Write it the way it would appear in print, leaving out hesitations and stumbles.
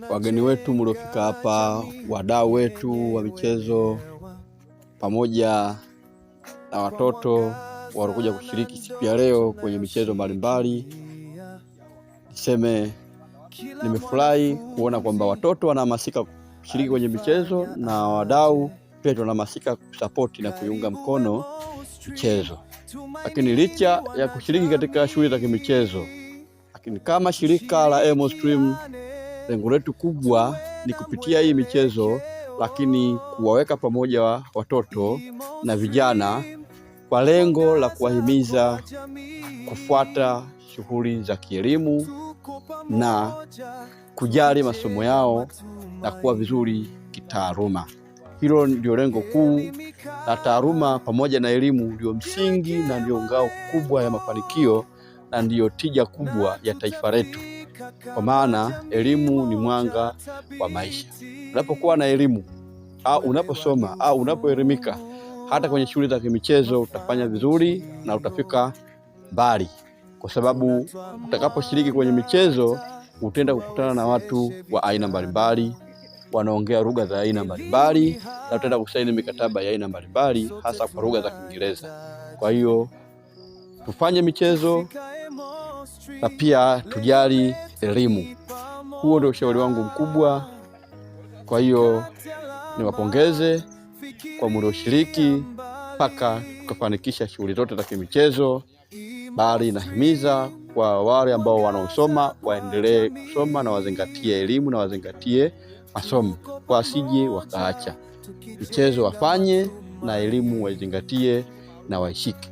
wageni wetu mliofika hapa, wadau wetu wa michezo, pamoja na watoto waliokuja kushiriki siku ya leo kwenye michezo mbalimbali. Niseme nimefurahi kuona kwamba watoto wanahamasika kushiriki kwenye michezo na wadau pia wanahamasika kusapoti na kuiunga mkono michezo. Lakini licha ya kushiriki katika shughuli za kimichezo, lakini kama shirika la Emo Stream, lengo letu kubwa ni kupitia hii michezo, lakini kuwaweka pamoja watoto na vijana kwa lengo la kuwahimiza kufuata shughuli za kielimu na kujali masomo yao na kuwa vizuri kitaaluma. Hilo ndio lengo kuu, na taaluma pamoja na elimu ndio msingi na ndio ngao kubwa ya mafanikio na ndio tija kubwa ya taifa letu. Kwa maana elimu ni mwanga wa maisha. Unapokuwa na elimu au unaposoma au unapoelimika, hata kwenye shughuli za kimichezo utafanya vizuri na utafika mbali, kwa sababu utakaposhiriki kwenye michezo utaenda kukutana na watu wa aina mbalimbali, wanaongea lugha za aina mbalimbali, na utaenda kusaini mikataba ya aina mbalimbali, hasa kwa lugha za Kiingereza. Kwa hiyo tufanye michezo na pia tujali elimu. Huo ndio ushauri wangu mkubwa. Kwa hiyo niwapongeze kwa mlioshiriki mpaka tukafanikisha shughuli zote za kimichezo, bali nahimiza kwa wale ambao wanaosoma waendelee kusoma na wazingatie elimu na wazingatie masomo, kwa asije wakaacha michezo, wafanye na elimu waizingatie na waishike.